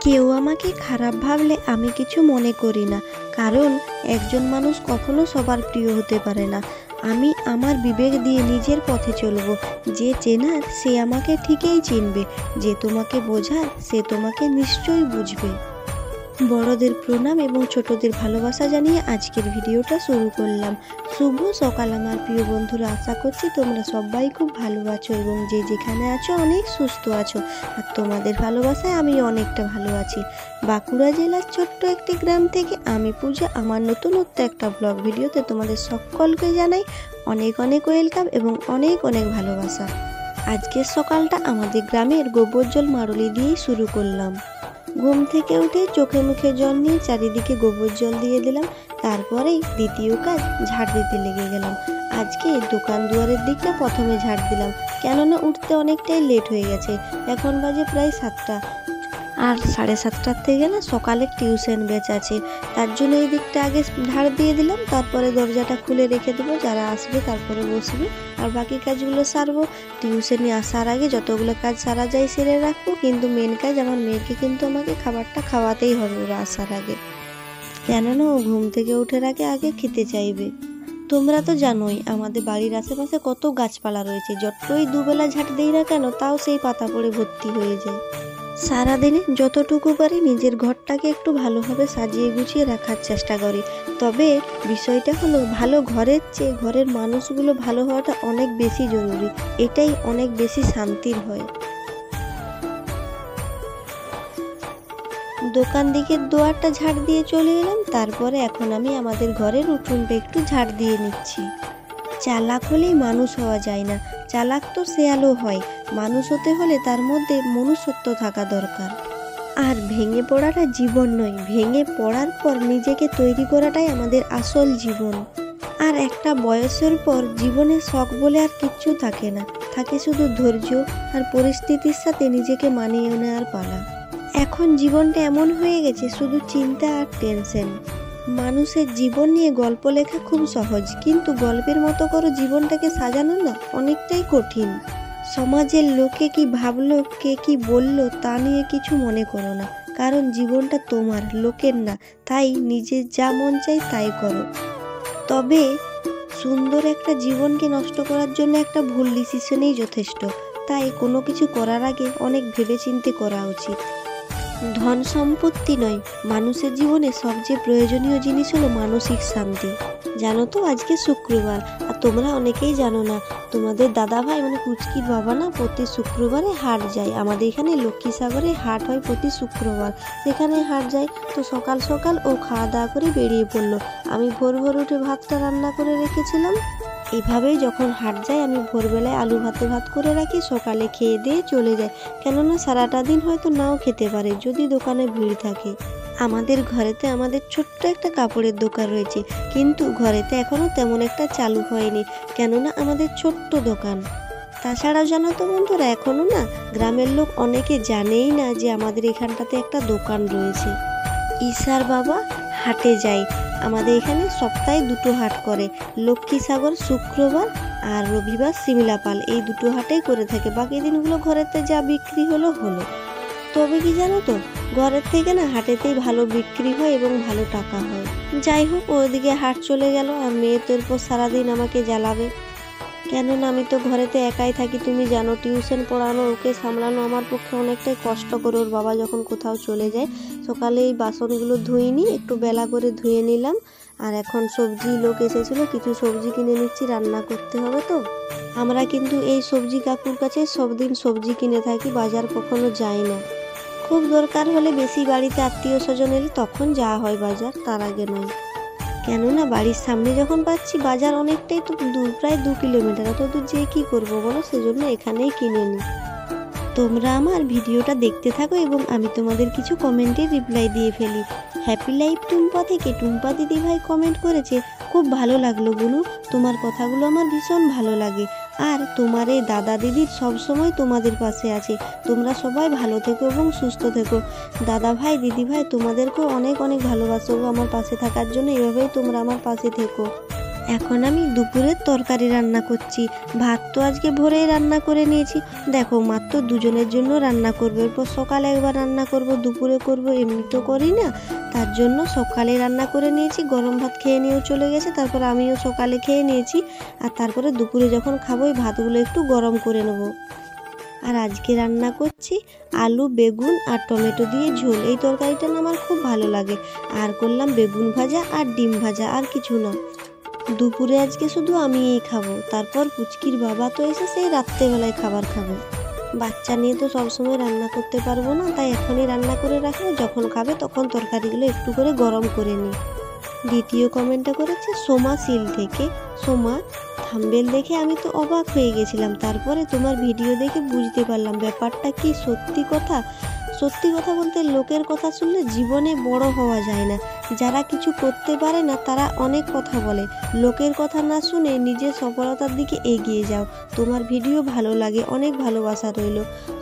কেউ আমাকে খারাপ ভাবলে আমি কিছু মনে করি না, কারণ একজন মানুষ কখনো সবার প্রিয় হতে পারে না। আমি আমার বিবেক দিয়ে নিজের পথে চলবো। যে চেনার সে আমাকে ঠিকই চিনবে, যে তোমাকে বোঝার সে তোমাকে নিশ্চয়ই বুঝবে। বড়দের প্রণাম এবং ছোটদের ভালোবাসা জানিয়ে আজকের ভিডিওটা শুরু করলাম। শুভ সকাল আমার প্রিয় বন্ধুরা, আশা করছি তোমরা সবাই খুব ভালো আছো এবং যে যেখানে আছো অনেক সুস্থ আছো। আর তোমাদের ভালোবাসায় আমি অনেকটা ভালো আছি। বাঁকুড়া জেলার ছোট্ট একটি গ্রাম থেকে আমি পূজা আমার নতুনত্ব একটা ব্লগ ভিডিওতে তোমাদের সকলকে জানাই অনেক অনেক ওয়েলকাম এবং অনেক অনেক ভালোবাসা। আজকের সকালটা আমাদের গ্রামের গোবর জল মারলি দিয়েই শুরু করলাম। ঘুম থেকে উঠে চোখে মুখে জল নিয়ে চারিদিকে গোবর জল দিয়ে দিলাম। তারপরেই দ্বিতীয় কাজ ঝাড় দিতে লেগে গেলাম। আজকে দোকান দুয়ারের দিকটা প্রথমে ঝাড় দিলাম, কেননা উঠতে অনেকটাই লেট হয়ে গেছে। এখন বাজে প্রায় 7টা, আর 7:30 থেকে না সকালে টিউশন ব্যাচ আছে, তার জন্য এই দিকটা আগে ঝাড় দিয়ে দিলাম। তারপরে দরজাটা খুলে রেখে দেবো, যারা আসবে তারপরে বসবে, আর বাকি কাজগুলো সারবো। টিউশনে আসার আগে যতগুলো কাজ সারা যায় সেরে রাখবো, কিন্তু মেন কাজ আমার মেয়েকে কিন্তু আমাকে খাবারটা খাওয়াতেই হবে ওরা আসার আগে, কেননা ও ঘুম থেকে ওঠার আগে আগে খেতে চাইবে। তোমরা তো জানোই আমাদের বাড়ির আশেপাশে কত গাছপালা রয়েছে, যতই দুবেলা ঝাঁট দিই না কেন তাও সেই পাতা পড়ে ভর্তি হয়ে যায়। সারাদিনে যতটুকু পারি নিজের ঘরটাকে একটু ভালোভাবে সাজিয়ে গুছিয়ে রাখার চেষ্টা করি। তবে বিষয়টা হলো, ভালো ঘরের চেয়ে ঘরের মানুষগুলো ভালো হওয়াটা অনেক বেশি জরুরি, এটাই অনেক বেশি শান্তির হয়। দোকান দিকের দুয়ারটা ঝাড় দিয়ে চলে এলাম। তারপরে এখন আমি আমাদের ঘরের উঠোনটা একটু ঝাড় দিয়ে নিচ্ছি। চালাক হলেই মানুষ হওয়া যায় না, চালাক তো শেয়ালও হয়। মানুষ হতে হলে তার মধ্যে মনুষ্যত্ব থাকা দরকার। আর ভেঙে পড়াটা জীবন নয়, ভেঙে পড়ার পর নিজেকে তৈরি করাটাই আমাদের আসল জীবন। আর একটা বয়সের পর জীবনে শখ বলে আর কিচ্ছু থাকে না, থাকে শুধু ধৈর্য আর পরিস্থিতির সাথে নিজেকে মানিয়ে নেওয়ার পালা। এখন জীবনটা এমন হয়ে গেছে শুধু চিন্তা আর টেনশন। মানুষের জীবন নিয়ে গল্প লেখা খুব সহজ, কিন্তু গল্পের মতো করে জীবনটাকে সাজানো না অনেকটাই কঠিন। সমাজের লোকে কি ভাবলো, কে কি বললো তা নিয়ে কিছু মনে করো না, কারণ জীবনটা তোমার, লোকের না। তাই নিজের যা মন চাই তাই করো। তবে সুন্দর একটা জীবনকে নষ্ট করার জন্য একটা ভুল ডিসিশনই যথেষ্ট। তাই কোনো কিছু করার আগে অনেক ভেবেচিন্তে করা উচিত। ধন সম্পত্তি নয়, মানুষের জীবনে সবচেয়ে প্রয়োজনীয় জিনিস হলো মানসিক শান্তি। জানো তো আজকে শুক্রবার, আর তোমরা অনেকেই জানো না, তোমাদের দাদা ভাই মানে কুচকির বাবা না প্রতি শুক্রবারে হাট যায়। আমাদের এখানে লক্ষ্মীসাগরে হাট হয় প্রতি শুক্রবার, সেখানে হাট যায়। তো সকাল সকাল ও খাওয়া দাওয়া করে বেরিয়ে পড়লো। আমি ভোর ভোর উঠে ভাতটা রান্না করে রেখেছিলাম। এভাবেই যখন হাট যায় আমি ভোরবেলায় আলু ভাতে ভাত করে রাখি, সকালে খেয়ে দিয়ে চলে যায়, কেননা সারাটা দিন হয়তো নাও খেতে পারে যদি দোকানে ভিড় থাকে। আমাদের ঘরেতে আমাদের ছোট্ট একটা কাপড়ের দোকান রয়েছে, কিন্তু ঘরেতে এখনও তেমন একটা চালু হয়নি, কেননা আমাদের ছোট্ট দোকান। তাছাড়াও জানো তো বন্ধুরা, এখনও না গ্রামের লোক অনেকে জানেই না যে আমাদের এখানটাতে একটা দোকান রয়েছে। ঈশার বাবা হাটে যায়। আমাদের এখানে সপ্তাহে 2টো হাট করে, লক্ষ্মীসাগর শুক্রবার আর রবিবার সিমলাপাল, এই 2টো হাটেই করে থাকে। বাকি দিনগুলো ঘরেতে যা বিক্রি হলো। তবে কি জানো তো, ঘরের থেকে না হাটেতেই ভালো বিক্রি হয় এবং ভালো টাকা হয়। যাই হোক, ওইদিকে হাট চলে গেল, আর মেয়ে তো এরপর সারাদিন আমাকে জ্বালাবে, কেননা আমি তো ঘরেতে একাই থাকি। তুমি জানো টিউশন পড়ানো, ওকে সামলানো আমার পক্ষে অনেকটাই কষ্ট করে। ওর বাবা যখন কোথাও চলে যায়, সকালে এই বাসনগুলো ধুইনি, একটু বেলা করে ধুয়ে নিলাম। আর এখন সবজি লোক এসেছিলো, কিছু সবজি কিনে নিচ্ছি, রান্না করতে হবে তো। আমরা কিন্তু এই সবজি কাকুর কাছে সব দিন সবজি কিনে থাকি, বাজার কখনো যাই না। খুব দরকার হলে বেশি বাড়িতে আত্মীয় স্বজন এলে তখন যাওয়া হয় বাজার, তার আগে নয়। কেননা বাড়ির সামনে যখন পাচ্ছি বাজার অনেকটাই তো দূর, প্রায় 2 কিলোমিটার, অত দূর যেয়ে কী করবো বলো, সেজন্য এখানেই কিনে নিই। তোমরা আমার ভিডিওটা দেখতে থাকো এবং আমি তোমাদের কিছু কমেন্টে রিপ্লাই দিয়ে ফেলি। হ্যাপি লাইফ টুম্পা থেকে টুম্পা দিদি ভাই কমেন্ট করেছে, খুব ভালো লাগলো বুনু, তোমার কথাগুলো আমার ভীষণ ভালো লাগে। আর তোমার এই দাদা দিদির সবসময় তোমাদের পাশে আছে। তোমরা সবাই ভালো থেকো এবং সুস্থ থেকো। দাদা ভাই দিদি ভাই তোমাদেরকেও অনেক অনেক ভালোবাসো আমার পাশে থাকার জন্য, এভাবেই তোমরা আমার পাশে থেকো। এখন আমি দুপুরের তরকারি রান্না করছি। ভাত তো আজকে ভোরেই রান্না করে নিয়েছি। দেখো মাত্র দুজনের জন্য রান্না করবো, এরপর সকালে একবার রান্না করব, দুপুরে করব, এমনি তো করি না। তার জন্য সকালে রান্না করে নিয়েছি, গরম ভাত খেয়ে নিয়েও চলে গেছে, তারপর আমিও সকালে খেয়ে নিয়েছি। আর তারপরে দুপুরে যখন খাবো ওই ভাতগুলো একটু গরম করে নেব। আর আজকে রান্না করছি আলু, বেগুন আর টমেটো দিয়ে ঝোল। এই তরকারিটা না আমার খুব ভালো লাগে। আর করলাম বেগুন ভাজা আর ডিম ভাজা, আর কিছু না। দুপুরে আজকে শুধু আমিই খাবো, তারপর পুচকির বাবা তো এসে সেই রাত্রেবেলায় খাবার খাবে। বাচ্চা নিয়ে তো সবসময় রান্না করতে পারবো না, তাই এখনই রান্না করে রাখবো, যখন খাবে তখন তরকারিগুলো একটু করে গরম করে নিই। দ্বিতীয় কমেন্টটা করেছে সোমা সিল থেকে। সোমা, থাম্বনেল দেখে আমি তো অবাক হয়ে গেছিলাম, তারপরে তোমার ভিডিও দেখে বুঝতে পারলাম ব্যাপারটা কি সত্যি কথা। সত্যি কথা বলতে লোকের কথা শুনলে জীবনে বড় হওয়া যায় না। যারা কিছু করতে পারে না তারা অনেক কথা বলে, লোকের কথা না শুনে নিজের সফলতার দিকে এগিয়ে যাও। তোমার ভিডিও ভালো লাগে, অনেক ভালোবাসা রইল।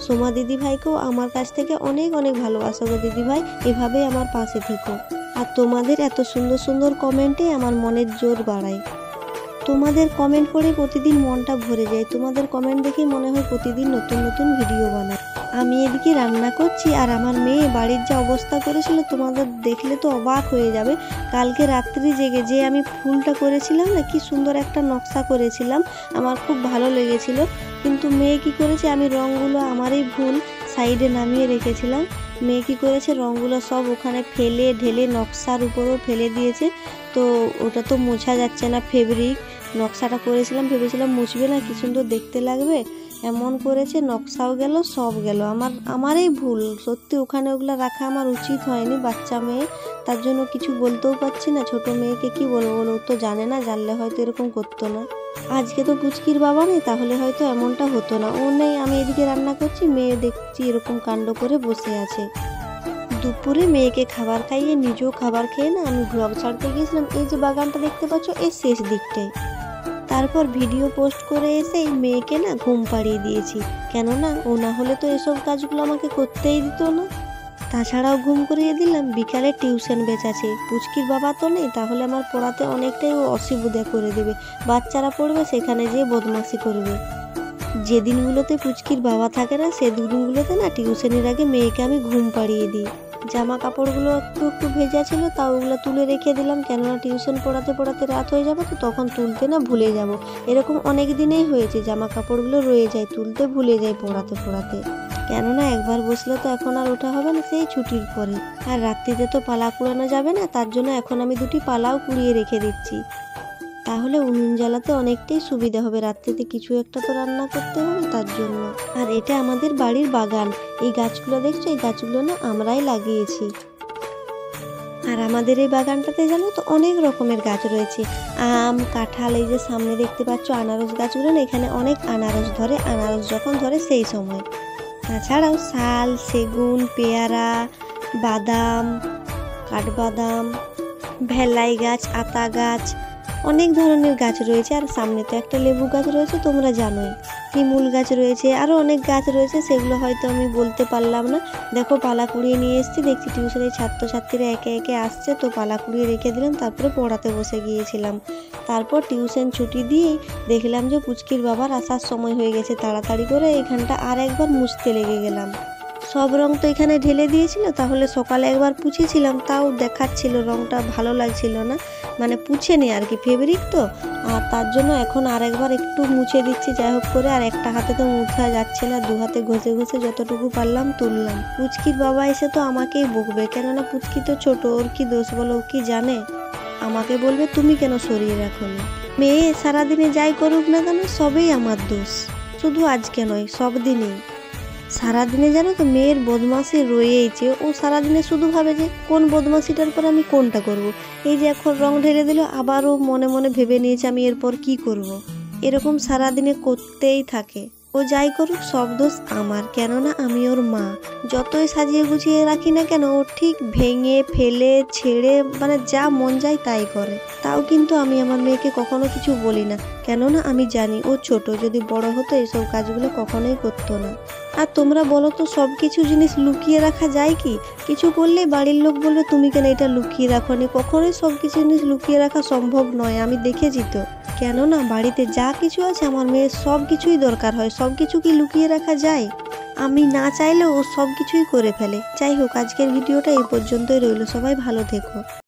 সোমা দিদিভাইকেও আমার কাছ থেকে অনেক অনেক ভালোবাসা গো দিদিভাই, এভাবেই আমার পাশে থেকো। আর তোমাদের এত সুন্দর সুন্দর কমেন্টে আমার মনের জোর বাড়ায়। তোমাদের কমেন্ট পড়ে প্রতিদিন মনটা ভরে যায়। তোমাদের কমেন্ট দেখে মনে হয় প্রতিদিন নতুন নতুন ভিডিও বানাই। আমি এদিকে রান্না করছি আর আমার মেয়ে বাড়ির যা অবস্থা করেছিল তোমাদের দেখলে তো অবাক হয়ে যাবে। কালকে রাত্রি জেগে যে আমি ফুলটা করেছিলাম না, কি সুন্দর একটা নকশা করেছিলাম, আমার খুব ভালো লেগেছিল। কিন্তু মেয়ে কি করেছে, আমি রঙগুলো আমারই ভুল সাইডে নামিয়ে রেখেছিলাম। মেয়ে কি করেছে, রঙগুলো সব ওখানে ফেলে ঢেলে নকশার উপরেও ফেলে দিয়েছে। তো ওটা তো মোছা যাচ্ছে না, ফেব্রিক নকশাটা করেছিলাম, ভেবেছিলাম মুছবে না, কি সুন্দর দেখতে লাগবে, এমন করেছে নকশাও গেল, সব গেল। আমারই ভুল সত্যি, ওখানে ওগুলো রাখা আমার উচিত হয়নি। বাচ্চা মেয়ে, তার জন্য কিছু বলতেও পারছি না। ছোট মেয়েকে কি বলবো বলো, ও তো জানে না, জানলে হয়তো এরকম করতো না। আজকে তো পুচকির বাবা নেই, তাহলে হয়তো এমনটা হতো না। ও নেই, আমি এদিকে রান্না করছি, মেয়ে দেখছি এরকম কাণ্ড করে বসে আছে। দুপুরে মেয়েকে খাবার খাইয়ে নিজেও খাবার খেয়ে না আমি ব্লগ ছাড়তে গিয়েছিলাম। এই যে বাগানটা দেখতে পাচ্ছ, এর শেষ দিকটায়। তারপর ভিডিও পোস্ট করে এসে এই মেয়েকে না ঘুম পাড়িয়ে দিয়েছি, কেননা ও না হলে তো এসব কাজগুলো আমাকে করতেই দিত না। তাছাড়াও ঘুম করিয়ে দিলাম। বিকালে টিউশন বেচাছে, পুচকির বাবা তো নেই, তাহলে আমার পড়াতে অনেকটাই ও অসুবিধা করে দেবে। বাচ্চারা পড়বে, সেখানে যেয়ে বদমাশি করবে। যে দিনগুলোতে পুচকির বাবা থাকে না, সে দিনগুলোতে না টিউশনের আগে মেয়েকে আমি ঘুম পাড়িয়ে দিই। জামা কাপড়গুলো একটু একটু ভেজা ছিল, তাও ওগুলো তুলে রেখে দিলাম, কেননা টিউশন পড়াতে পড়াতে রাত হয়ে যাবে, তো তখন তুলতে না ভুলে যাব। এরকম অনেক দিনেই হয়েছে, জামা কাপড়গুলো রয়ে যায়, তুলতে ভুলে যাই পড়াতে পড়াতে। কেননা একবার বসলে তো এখন আর ওঠা হবে না, সেই ছুটির পরে। আর রাত্রিতে তো পালা কুড়ানো যাবে না, তার জন্য এখন আমি দুটি পালাও কুড়িয়ে রেখে দিচ্ছি। তাহলে উনুন জ্বালাতে অনেকটাই সুবিধা হবে, রাত্রিতে কিছু একটা তো রান্না করতে হবে তার জন্য। আর এটা আমাদের বাড়ির বাগান, এই গাছগুলো দেখছো, এই গাছগুলো না আমরাই লাগিয়েছি। আর আমাদের এই বাগানটাতে জানো তো অনেক রকমের গাছ রয়েছে, আম, কাঁঠাল, এই যে সামনে দেখতে পাচ্ছ আনারস গাছগুলো না, এখানে অনেক আনারস ধরে, আনারস যখন ধরে সেই সময়। তাছাড়াও শাল, সেগুন, পেয়ারা, বাদাম, কাঠবাদাম, ভেলাই গাছ, আতা গাছ, অনেক ধরনের গাছ রয়েছে। আর সামনে তো একটা লেবু গাছ রয়েছে, তোমরা জানোই। শিমুল গাছ রয়েছে, আরও অনেক গাছ রয়েছে, সেগুলো হয়তো আমি বলতে পারলাম না। দেখো পালা কুড়িয়ে নিয়ে এসেছি, দেখছি টিউশনের ছাত্রছাত্রীরা একে একে আসছে, তো পালা কুড়িয়ে রেখে দিলাম, তারপরে পড়াতে বসে গিয়েছিলাম। তারপর টিউশন ছুটি দিয়েই দেখলাম যে পুচকির বাবার আসার সময় হয়ে গেছে, তাড়াতাড়ি করে এইখানটা আর একবার মুছতে লেগে গেলাম। সব রং তো এখানে ঢেলে দিয়েছিল, তাহলে সকালে একবার পুছেছিলাম, তাও দেখাচ্ছিল রংটা ভালো লাগছিল না, মানে পুছে নি আর কি, ফেব্রিক তো। আর তার জন্য এখন আর একবার একটু মুছে দিচ্ছি, যাই হোক করে। আর একটা হাতে তো মুছা যাচ্ছে না, দু হাতে ঘষে ঘষে যতটুকু পারলাম তুললাম। পুচকির বাবা এসে তো আমাকেই বকবে, কেননা পুচকি তো ছোট, ওর কি দোষ বলো, ও কি জানে। আমাকে বলবে তুমি কেন সরিয়ে রাখো না। মেয়ে সারাদিনে যাই করুক না কেন, সবই আমার দোষ, শুধু আজকে নয়, সব দিনেই। সারাদিনে জানো তো মেয়ের বদমাশি রয়েইছে, ও সারাদিনে শুধু ভাবে যে কোন বদমাশিটার পর আমি কোনটা করব। এই যে এখন রং ঢেলে দিল, আবারও মনে মনে ভেবে নিয়েছে আমি এরপর কি করব। এরকম সারাদিনে করতেই থাকে। ও যাই করুক সব দোষ আমার, কেননা আমি ওর মা। যতই সাজিয়ে গুছিয়ে রাখি না কেন, ও ঠিক ভেঙে ফেলে ছেড়ে, মানে যা মন যায় তাই করে। তাও কিন্তু আমি আমার মেয়েকে কখনো কিছু বলি না, কেননা আমি জানি ও ছোট, যদি বড় হতো এসব কাজগুলো কখনোই করতো না। আর তোমরা বলো তো, সব কিছু জিনিস লুকিয়ে রাখা যায় কি? কিছু করলেই বাড়ির লোক বলবে তুমি কেন এটা লুকিয়ে রাখো নি। কখনোই সব কিছু জিনিস লুকিয়ে রাখা সম্ভব নয়, আমি দেখেছি তো। কেননা বাড়িতে যা কিছু আছে আমার মেয়ের সব কিছুই দরকার হয়, সব কিছু কি লুকিয়ে রাখা যায়? আমি না চাইলেও ও সব কিছুই করে ফেলে। যাই হোক, আজকের ভিডিওটা এই পর্যন্তই রইল। সবাই ভালো থেকো।